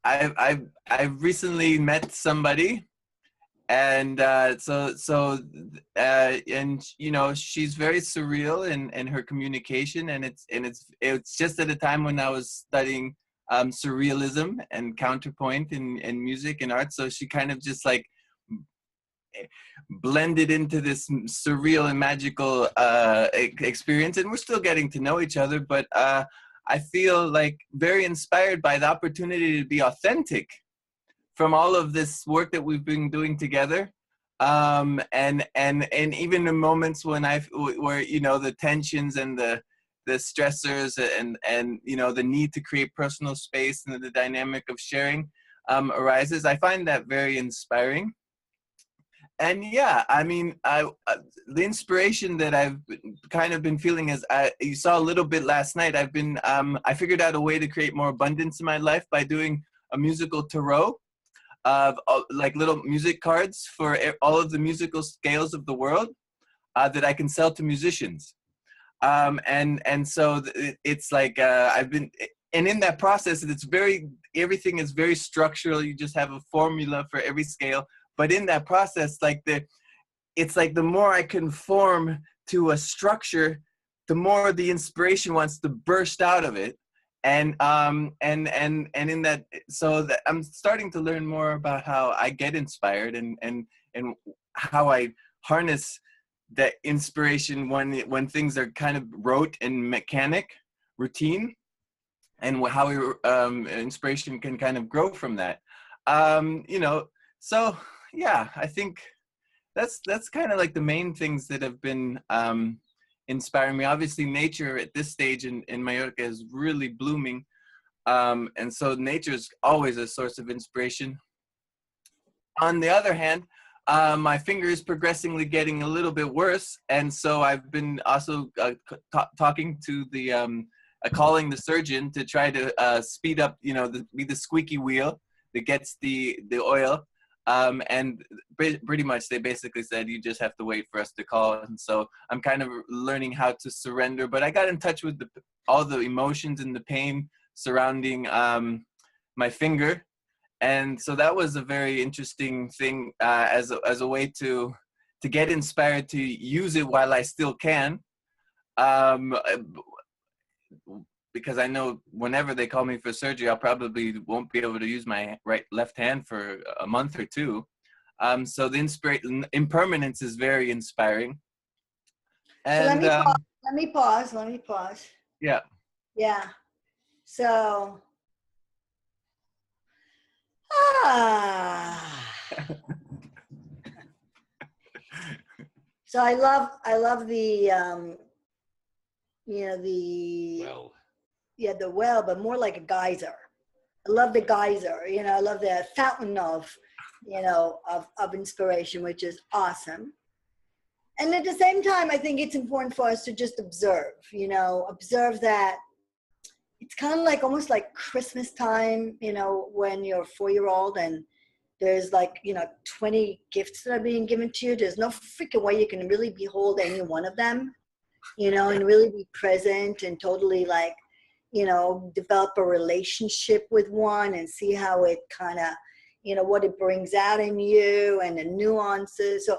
I've recently met somebody, and and you know, she's very surreal in her communication, and it's just at a time when I was studying surrealism and counterpoint in music and art. So she kind of just like blended into this surreal and magical experience, and we're still getting to know each other, but I feel like very inspired by the opportunity to be authentic from all of this work that we've been doing together. And even in moments when where, you know, the tensions and the stressors and you know, the need to create personal space and the dynamic of sharing arises, I find that very inspiring. And yeah, I mean, the inspiration that I've kind of been feeling is, you saw a little bit last night. I figured out a way to create more abundance in my life by doing a musical tarot of like little music cards for all of the musical scales of the world that I can sell to musicians. And so it's like and in that process, everything is very structural. You just have a formula for every scale. But in that process, it's like the more I conform to a structure, the more the inspiration wants to burst out of it. And in that, so that I'm starting to learn more about how I get inspired and how I harness that inspiration when things are kind of rote and mechanic, routine, and how inspiration can kind of grow from that. You know, so yeah, I think that's kind of like the main things that have been inspiring me. Obviously, nature at this stage in Mallorca is really blooming, and so nature is always a source of inspiration. On the other hand, my finger is progressively getting a little bit worse, and so I've been also talking to the calling the surgeon to try to speed up, you know, be the squeaky wheel that gets the oil. And pretty much they basically said, you just have to wait for us to call. And so I'm kind of learning how to surrender, but I got in touch with all the emotions and the pain surrounding my finger. And so that was a very interesting thing as a way to get inspired to use it while I still can. Because I know whenever they call me for surgery, I'll probably won't be able to use my left hand for a month or two. So the impermanence is very inspiring. And so let me pause. Yeah. Yeah. So so I love the you know, the well, but more like a geyser. I love the geyser, you know, I love the fountain of, you know, of inspiration, which is awesome. And at the same time, I think it's important for us to just observe, you know, observe that it's kind of like almost like Christmas time, you know, when you're a 4-year-old and there's like, you know, 20 gifts that are being given to you. There's no freaking way you can really behold any one of them, you know, and really be present and totally like, you know, develop a relationship with one and see how it kind of, you know, what it brings out in you and the nuances.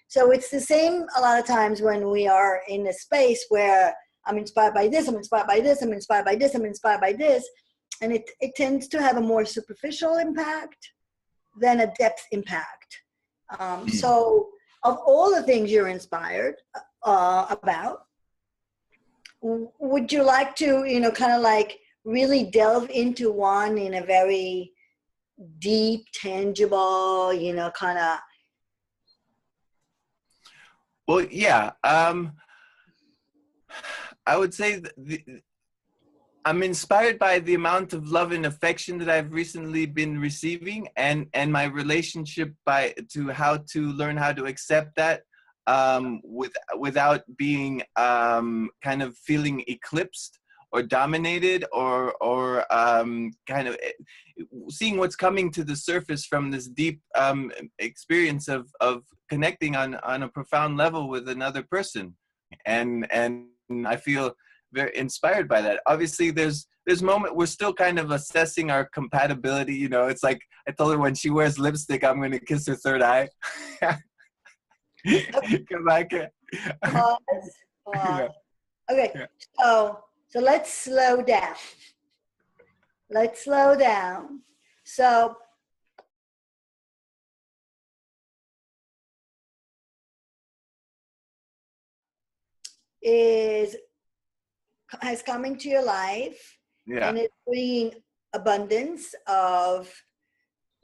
So it's the same a lot of times when we are in a space where I'm inspired by this, I'm inspired by this, I'm inspired by this, I'm inspired by this. And it tends to have a more superficial impact than a depth impact. So of all the things you're inspired about, would you like to, you know, kind of like really delve into one in a very deep, tangible, you know, kind of? Well, yeah. I would say I'm inspired by the amount of love and affection that I've recently been receiving, and my relationship to how to learn how to accept that without being kind of feeling eclipsed or dominated or kind of seeing what's coming to the surface from this deep experience of connecting on a profound level with another person. And I feel very inspired by that. Obviously, there's there's moment we're still kind of assessing our compatibility. You know, it's like I told her when she wears lipstick, I'm going to kiss her third eye. Come back. Pause. Yeah. Okay, Yeah. so let's slow down. Let's slow down. So has come into your life, Yeah. and it's bringing abundance of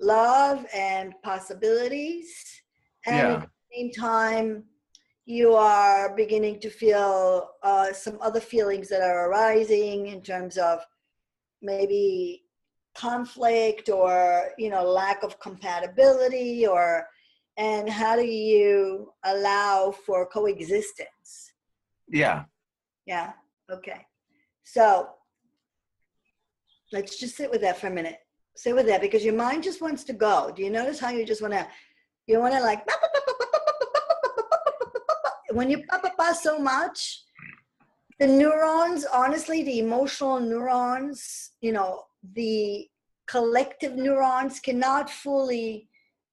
love and possibilities, and at Yeah. the same time you are beginning to feel some other feelings that are arising in terms of maybe conflict or lack of compatibility, and how do you allow for coexistence? Yeah. Yeah. Okay. So let's just sit with that for a minute. Sit with that, because your mind just wants to go. Do you notice how you just want to, like, when you so much, the neurons, honestly, the emotional neurons, the collective neurons cannot fully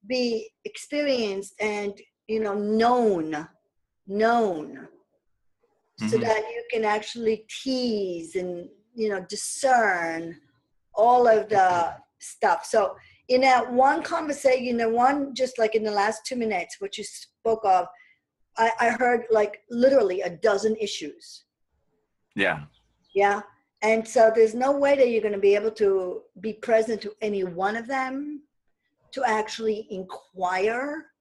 be experienced and, known, so Mm-hmm. that you can actually tease and, discern all of the stuff. So in that one conversation, just like in the last 2 minutes, what you spoke of, I heard like literally a dozen issues. Yeah. Yeah. And so there's no way that you're going to be able to be present to any one of them, to actually inquire,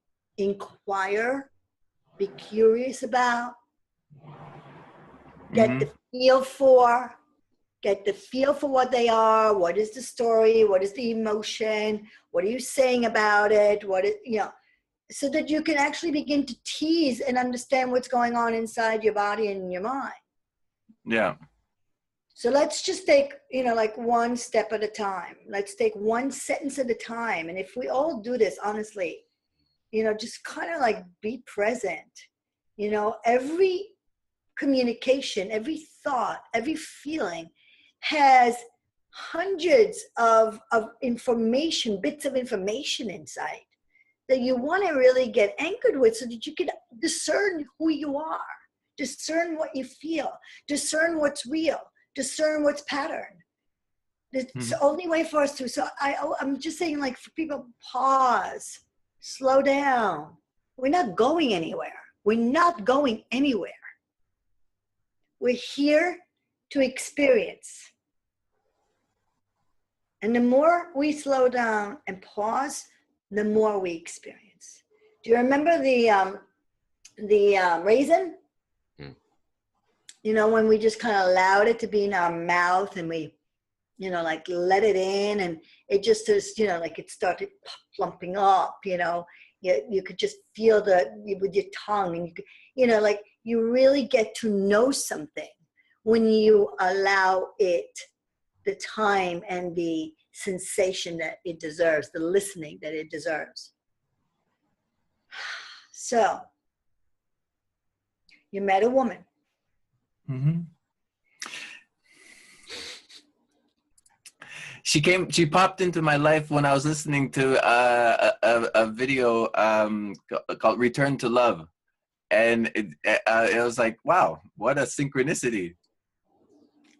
be curious about, get Mm-hmm. the feel for, what they are. What is the story? What is the emotion? What are you saying about it? So that you can actually begin to tease and understand what's going on inside your body and your mind. Yeah. So let's just take, like one step at a time. Let's take one sentence at a time. And if we all do this, honestly, just kind of like be present. Every communication, every thought, every feeling has hundreds of information, bits of information inside that you want to really get anchored with, so that you can discern who you are, discern what you feel, discern what's real, discern what's pattern. It's the only way for us to. So I'm just saying, like, for people, pause, slow down. We're not going anywhere. We're not going anywhere. We're here to experience. And the more we slow down and pause, the more we experience. Do you remember the raisin? When we just kind of allowed it to be in our mouth, and we, like, let it in, and it just is, like, it started plumping up, you could just feel with your tongue, and you could, like, you really get to know something when you allow it the time and the sensation that it deserves, the listening that it deserves. So you met a woman. Mm-hmm. She popped into my life when I was listening to a video called Return to Love. And it was like, wow, what a synchronicity.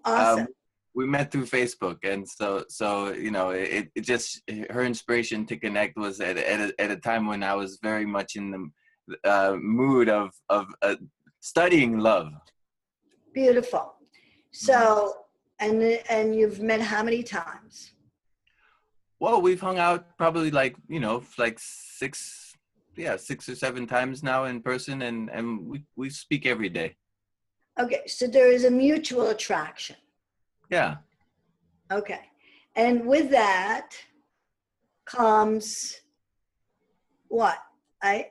Awesome. We met through Facebook. And so it just, her inspiration to connect was at a time when I was very much in the mood of studying love. Beautiful. So, and you've met how many times? Well, we've hung out probably like 6 or 7 times now in person, and we speak every day. Okay, so there is a mutual attraction. Yeah. Okay. And with that comes what?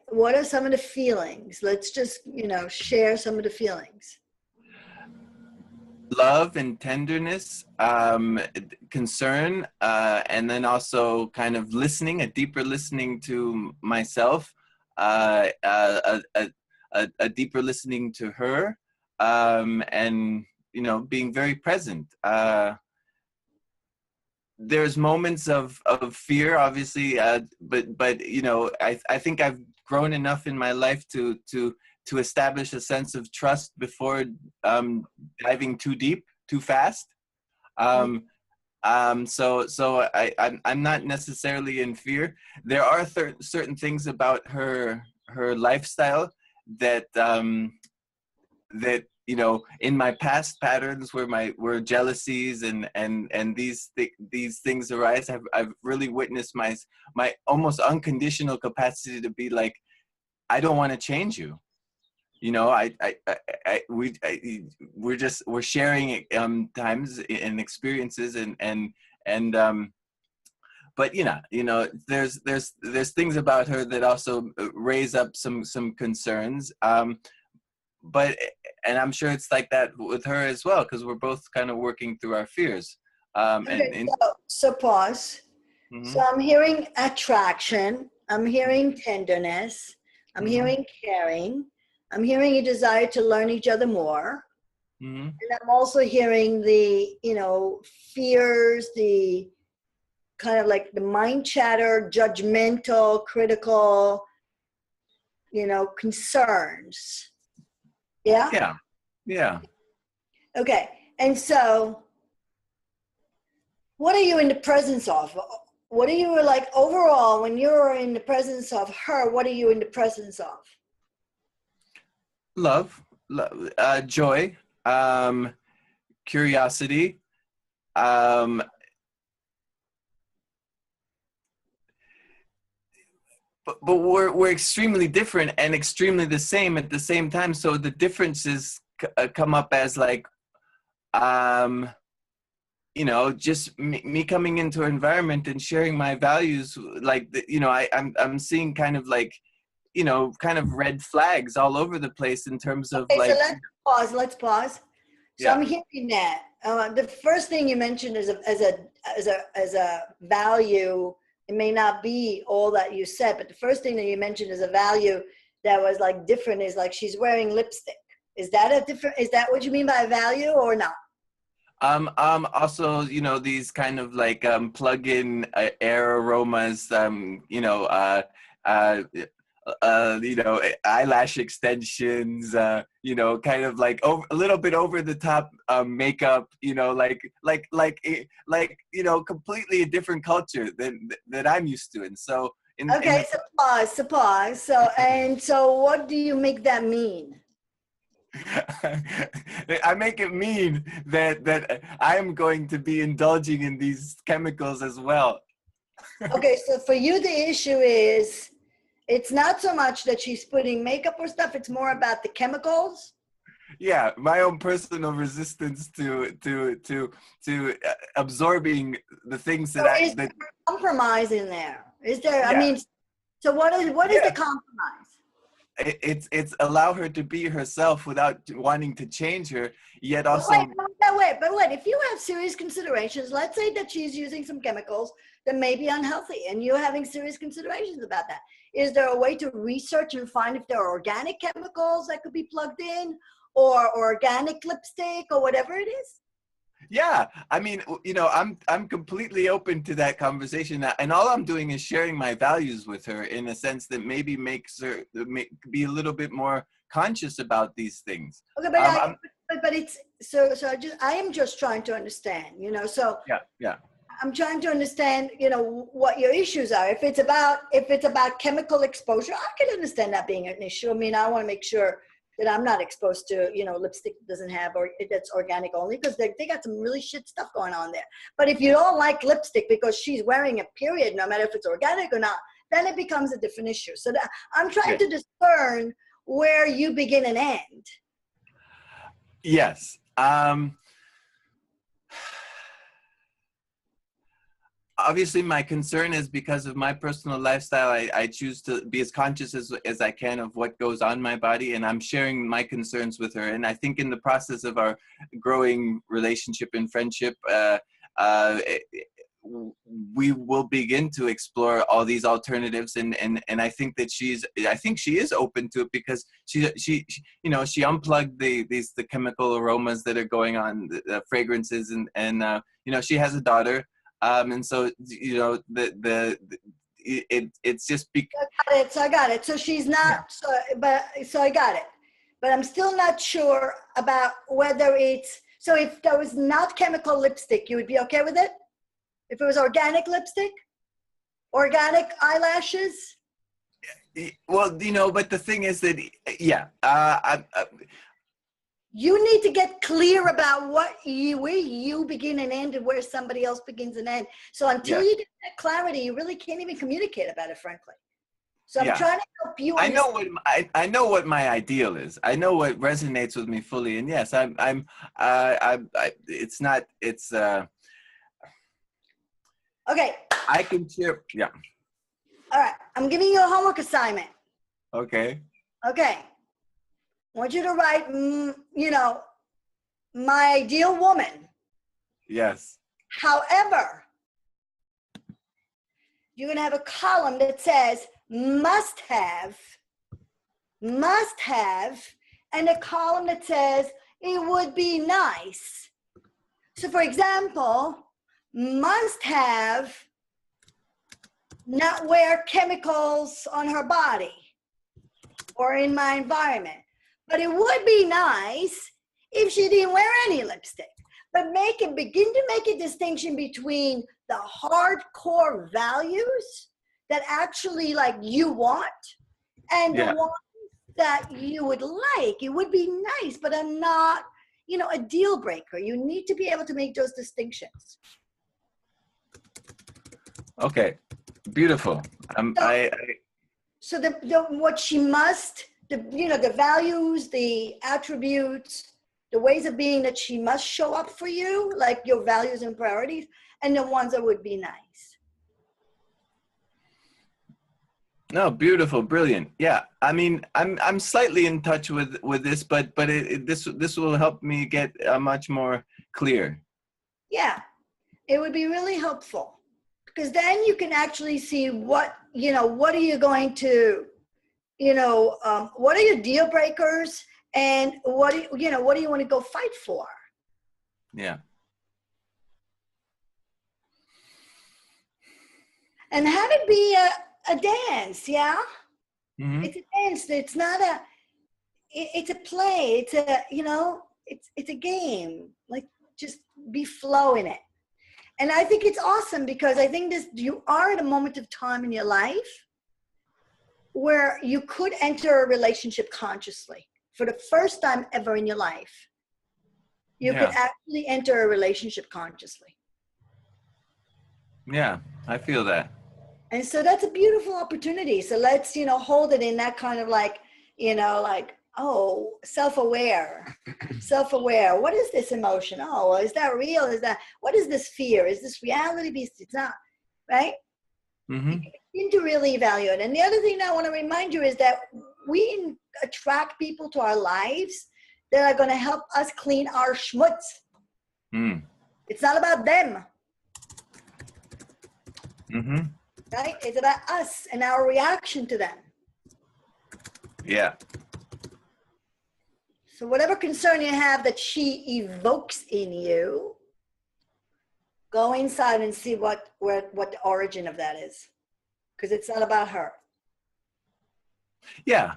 What are some of the feelings? Let's just, share some of the feelings. Love and tenderness, concern, and then also kind of listening, a deeper listening to myself, a deeper listening to her, and being very present. there's moments of fear, obviously, but you know, I think I've grown enough in my life to establish a sense of trust before diving too deep, too fast. Um, I'm not necessarily in fear. There are certain things about her lifestyle that that, you know, in my past patterns where jealousies and these things arise, I've really witnessed my almost unconditional capacity to be like, I don't want to change you. You know, we're sharing times and experiences and but there's things about her that also raise up some concerns. But and I'm sure it's like that with her as well, because we're both kind of working through our fears. Okay, so pause. Mm-hmm. So I'm hearing attraction. I'm hearing tenderness. I'm hearing caring. I'm hearing a desire to learn each other more. Mm-hmm. And I'm also hearing the, you know, fears, the kind of like the mind chatter, judgmental, critical, you know, concerns. Yeah? Yeah. Yeah. Okay. And so what are you in the presence of? What are you like overall when you're in the presence of her? What are you in the presence of? Love, joy, curiosity, but we're extremely different and extremely the same at the same time. So the differences come up as like, you know, just me coming into an environment and sharing my values. Like, you know, I'm seeing kind of like, you know, kind of red flags all over the place in terms of okay, like. So let's pause. So Yeah. I'm hearing that the first thing you mentioned is as a value. It may not be all that you said, but the first thing that you mentioned is a value that was like different. Is like she's wearing lipstick. Is that a different? Is that what you mean by value or not? Also, you know, these kind of like plug-in air aromas. You know, you know, eyelash extensions, you know, kind of like a little bit over the top makeup, you know, like, you know, completely a different culture than I'm used to. And so, Okay, so pause. So what do you make that mean? I make it mean that I'm going to be indulging in these chemicals as well. Okay, so for you, the issue is it's not so much that she's putting makeup or stuff, it's more about the chemicals. Yeah, my own personal resistance to absorbing the things So is there compromise in there? Is there? Yeah. I mean, so what is the compromise? It's allow her to be herself without wanting to change her, yet also. But wait. If you have serious considerations, let's say that she's using some chemicals that may be unhealthy, and you're having serious considerations about that. Is there a way to research and find if there are organic chemicals that could be plugged in, or organic lipstick, or whatever it is? Yeah, I mean, you know, I'm completely open to that conversation, and all I'm doing is sharing my values with her in a sense that maybe makes her be a little bit more conscious about these things. Okay, but it's so I am just trying to understand, you know. So yeah. I'm trying to understand, you know, what your issues are. If it's about chemical exposure, I can understand that being an issue. I mean, I want to make sure that I'm not exposed to, you know, lipstick that doesn't have, or that's organic only, because they got some really shit stuff going on there. But if you don't like lipstick because she's wearing a period, no matter if it's organic or not, then it becomes a different issue. So that I'm trying to discern where you begin and end. Yes. Obviously, my concern is because of my personal lifestyle. I choose to be as conscious as I can of what goes on in my body, and I'm sharing my concerns with her. And I think in the process of our growing relationship and friendship, we will begin to explore all these alternatives. And I think that she is open to it, because she you know, she unplugged the chemical aromas that are going on, the fragrances, and you know, she has a daughter. And so, you know, it's just So I got it. So she's not, so I got it. But I'm still not sure about whether it's, so if there was not chemical lipstick, you would be okay with it? If it was organic lipstick? Organic eyelashes? well, you know, but the thing is that, yeah, You need to get clear about where you begin and end and where somebody else begins and end. So until yeah. you get that clarity, you really can't even communicate about it, frankly. So I'm Yeah. trying to help you. I know what I know what my ideal is. I know what resonates with me fully, and yes, it's not. It's Okay. I can cheer. Yeah. All right. I'm giving you a homework assignment. Okay. Okay. I want you to write, you know, my ideal woman. Yes. However, you're going to have a column that says must have, and a column that says it would be nice. So for example, must have not wear chemicals on her body or in my environment. But it would be nice if she didn't wear any lipstick. But begin to make a distinction between the hardcore values that actually like you want and the ones that you would like. It would be nice, but are not, you know, a deal breaker. You need to be able to make those distinctions. Okay. Beautiful. So what she must, you know, the values, the attributes, the ways of being that she must show up for you, like your values and priorities, and the ones that would be nice. No, beautiful, brilliant. Yeah, I mean, I'm slightly in touch with this, but this will help me get much more clear. Yeah, it would be really helpful because then you can actually see what, you know, what are you going to, you know, what are your deal breakers and what do you want to go fight for? Yeah. And have it be a dance, yeah? Mm-hmm. It's a dance. It's not it's a play. It's a, you know, it's a game. Like just be flow in it. And I think it's awesome because I think you are at a moment of time in your life where you could enter a relationship consciously for the first time ever in your life. You could actually enter a relationship consciously. Yeah, I feel that. And so that's a beautiful opportunity. So let's, you know, hold it in that kind of like, you know, like, oh, self-aware. What is this emotion? Oh, is that real? What is this fear? Is this reality? It's not, right? Mm-hmm. You need to really evaluate. And the other thing I want to remind you is that we attract people to our lives that are going to help us clean our schmutz. Mm. It's not about them. Mm-hmm. Right? It's about us and our reaction to them. Yeah. So whatever concern you have that she evokes in you, go inside and see what the origin of that is, because it's not about her. Yeah,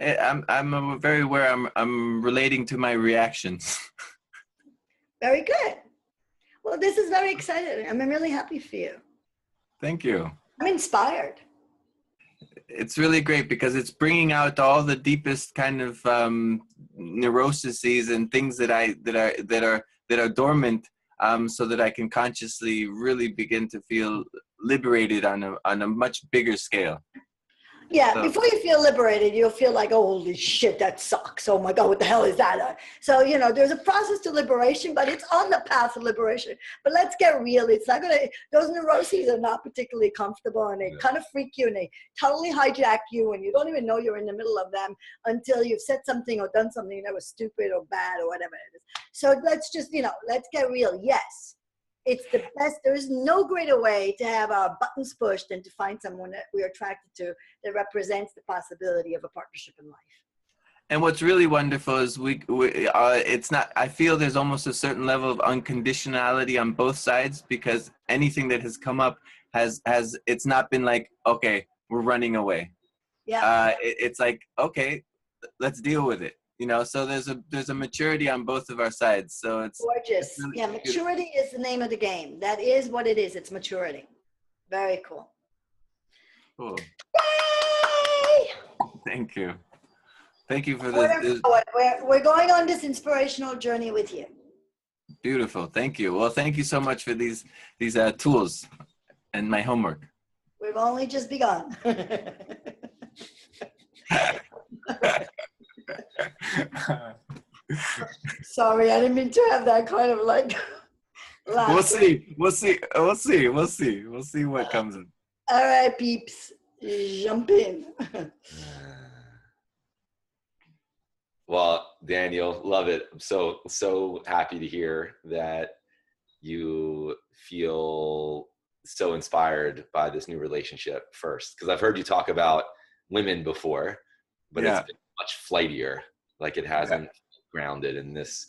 I'm very aware. I'm relating to my reactions. Very good. Well, this is very exciting. I'm really happy for you. Thank you. I'm inspired. It's really great because it's bringing out all the deepest kind of neuroses and things that are dormant, so that I can consciously really begin to feel liberated on a much bigger scale. Yeah, so before you feel liberated, you'll feel like, oh, holy shit, that sucks. Oh my God, what the hell is that? So, you know, there's a process to liberation, but it's on the path of liberation. But let's get real. It's not going to, those neuroses are not particularly comfortable and they kind of freak you and they totally hijack you and you don't even know you're in the middle of them until you've said something or done something that was stupid or bad or whatever it is. So let's just, you know, let's get real. Yes. It's the best. There is no greater way to have our buttons pushed than to find someone that we're attracted to that represents the possibility of a partnership in life. And what's really wonderful is it's not, I feel there's almost a certain level of unconditionality on both sides, because anything that has come up it's not been like, okay, we're running away. Yeah. It's like, okay, let's deal with it. So there's a maturity on both of our sides. So it's Gorgeous. really Yeah, beautiful. maturity is the name of the game. That is what it is. It's maturity. Very cool. Cool. Yay! Thank you. Thank you for We're, this. we're going on this inspirational journey with you. Beautiful. Thank you. Well, thank you so much for these tools and my homework. We've only just begun. Sorry, I didn't mean to have that kind of like laugh. We'll see what comes in. All right, peeps, jump in. Well, Daniel, love it. I'm so happy to hear that you feel so inspired by this new relationship first, because I've heard you talk about women before, but it's been much flightier. Like, it hasn't grounded in this.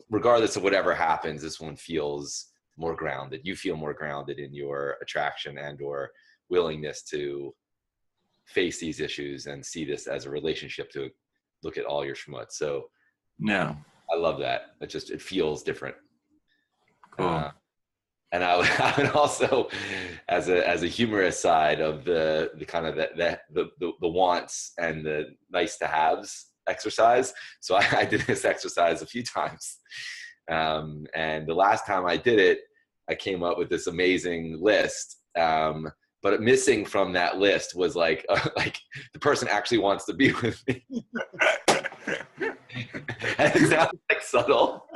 Regardless of whatever happens, this one feels more grounded. You feel more grounded in your attraction and or willingness to face these issues and see this as a relationship, to look at all your schmutz. So no, I love that. It feels different. Cool. And I would also, as a humorous side of the kind of the wants and the nice to haves exercise. So I did this exercise a few times. And the last time I did it, I came up with this amazing list. But missing from that list was like the person actually wants to be with me. And it sounds like subtle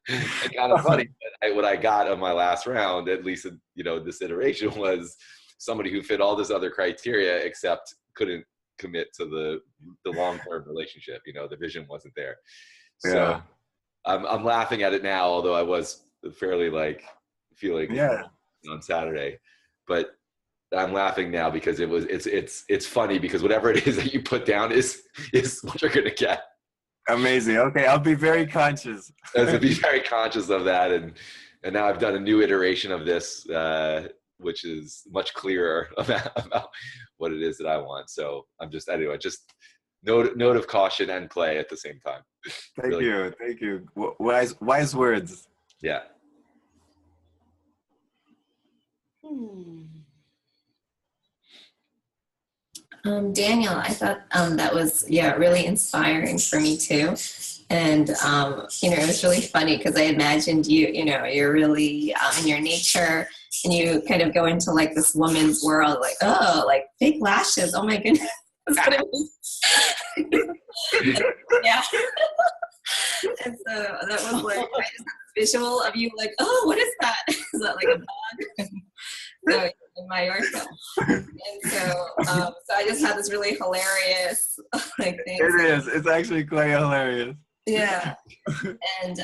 and kind of funny. But what I got on my last round, at least this iteration, was somebody who fit all this other criteria except couldn't commit to the long-term relationship. The vision wasn't there. So I'm laughing at it now, although I was fairly feeling on Saturday, but I'm laughing now because it's funny, because whatever it is that you put down is what you're gonna get. Amazing. Okay, I'll be very conscious. To be very conscious of that, and now I've done a new iteration of this, which is much clearer about what it is that I want. So I'm just note of caution and play at the same time. Thank you. Wise words. Yeah. Daniel, I thought that was really inspiring for me too. And it was really funny because I imagined you're really in your nature, and you kind of go into like this woman's world, like, oh, like fake lashes, oh my goodness. Yeah. And so that was like, I just had this visual of you like, oh, what is that? Is that like a bug? So in my Mallorca. And so I just had this really hilarious thing. It is. It's actually quite hilarious. Yeah. And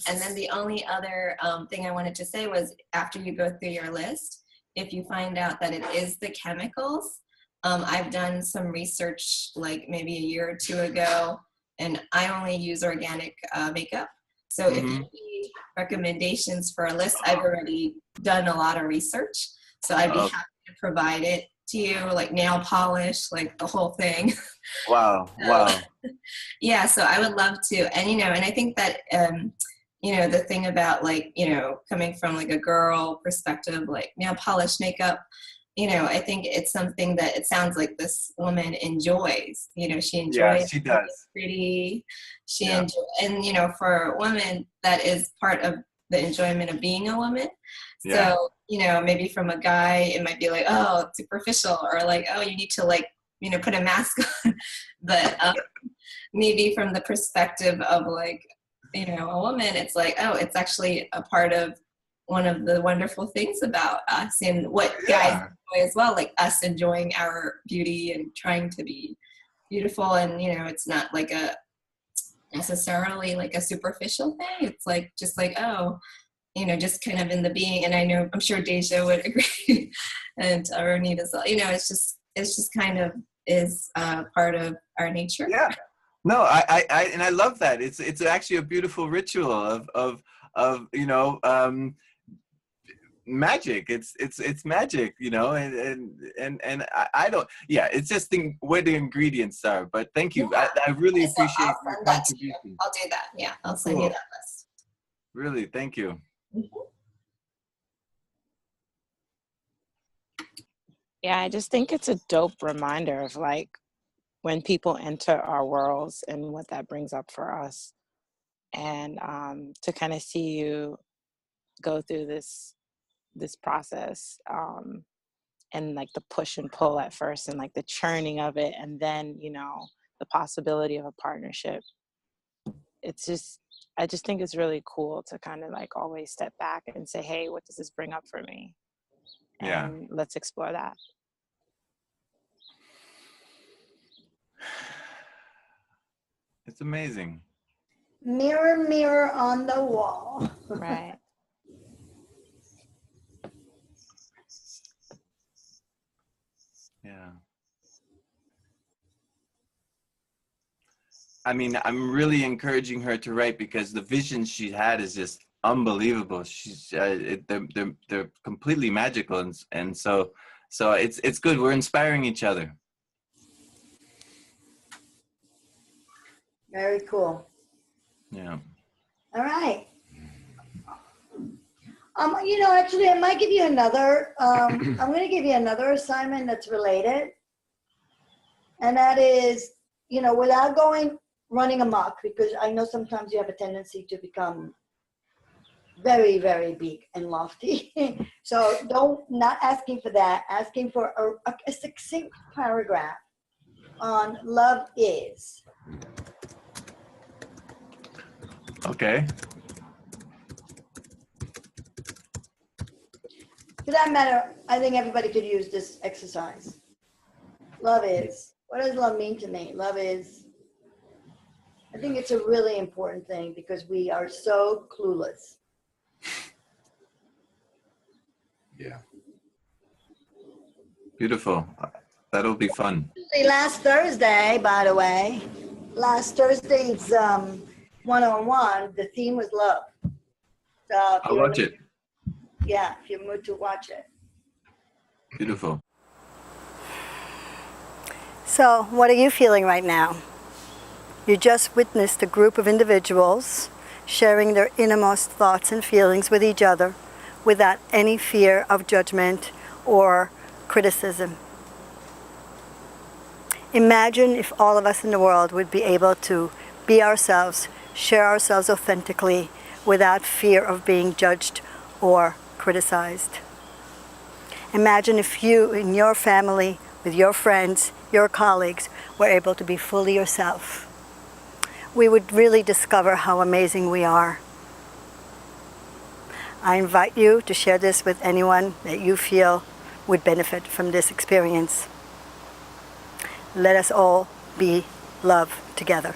then the only other thing I wanted to say was, after you go through your list, if you find out that it is the chemicals, I've done some research like maybe a year or two ago, and I only use organic makeup. So if you need recommendations for a list, I've already done a lot of research. So I'd be happy to provide it to you, like nail polish, like the whole thing. Wow. Yeah, so I would love to. And, and I think that, the thing about like, coming from like a girl perspective, like nail polish, makeup, I think it's something that it sounds like this woman enjoys. She enjoys. Yeah, she does. Pretty. She enjoys, and for women, that is part of the enjoyment of being a woman. Yeah. So maybe from a guy, it might be like, oh, it's superficial, or like, oh, you need to like, put a mask on. But maybe from the perspective of like, a woman, it's like, oh, it's actually a part of one of the wonderful things about us, and what guys enjoy as well, like us enjoying our beauty and trying to be beautiful. And it's not like a necessarily like a superficial thing. It's like just like, oh, just kind of in the being. And I'm sure Deja would agree, and Ronit as well. It's just kind of is part of our nature. Yeah. No, I love that. It's actually a beautiful ritual of magic. It's magic, and I don't. Yeah, it's just where the ingredients are. But thank you. Yeah. I really So appreciate I'll your send that to you. contribution. I'll do that. Yeah, I'll send you Cool. that list. Really, thank you. Yeah, I just think it's a dope reminder of like when people enter our worlds and what that brings up for us. And to kind of see you go through this process, and like the push and pull at first and like the churning of it, and then the possibility of a partnership. It's just, I just think it's really cool to kind of like always step back and say, hey, what does this bring up for me? Yeah. And let's explore that. It's amazing. Mirror, mirror on the wall. Right. Yeah. I mean, I'm really encouraging her to write because the vision she had is just unbelievable. She's they're completely magical, and so it's good. We're inspiring each other. Very cool. Yeah. All right. Actually, I might give you another. I'm going to give you another assignment that's related, and that is, without running amok, because I know sometimes you have a tendency to become very, very big and lofty. So not asking for that, asking for a succinct paragraph on love is. Okay. For that matter, I think everybody could use this exercise. Love is. What does love mean to me? Love is. I think it's a really important thing because we are so clueless. Yeah. Beautiful. That'll be fun. Last Thursday, by the way, last Thursday's one-on-one, the theme was love. So I'll watch it. Yeah, if you're moved to watch it. Beautiful. So, what are you feeling right now? You just witnessed a group of individuals sharing their innermost thoughts and feelings with each other without any fear of judgment or criticism. Imagine if all of us in the world would be able to be ourselves, share ourselves authentically without fear of being judged or criticized. Imagine if you and your family, with your friends, your colleagues, were able to be fully yourself. We would really discover how amazing we are. I invite you to share this with anyone that you feel would benefit from this experience. Let us all be love together.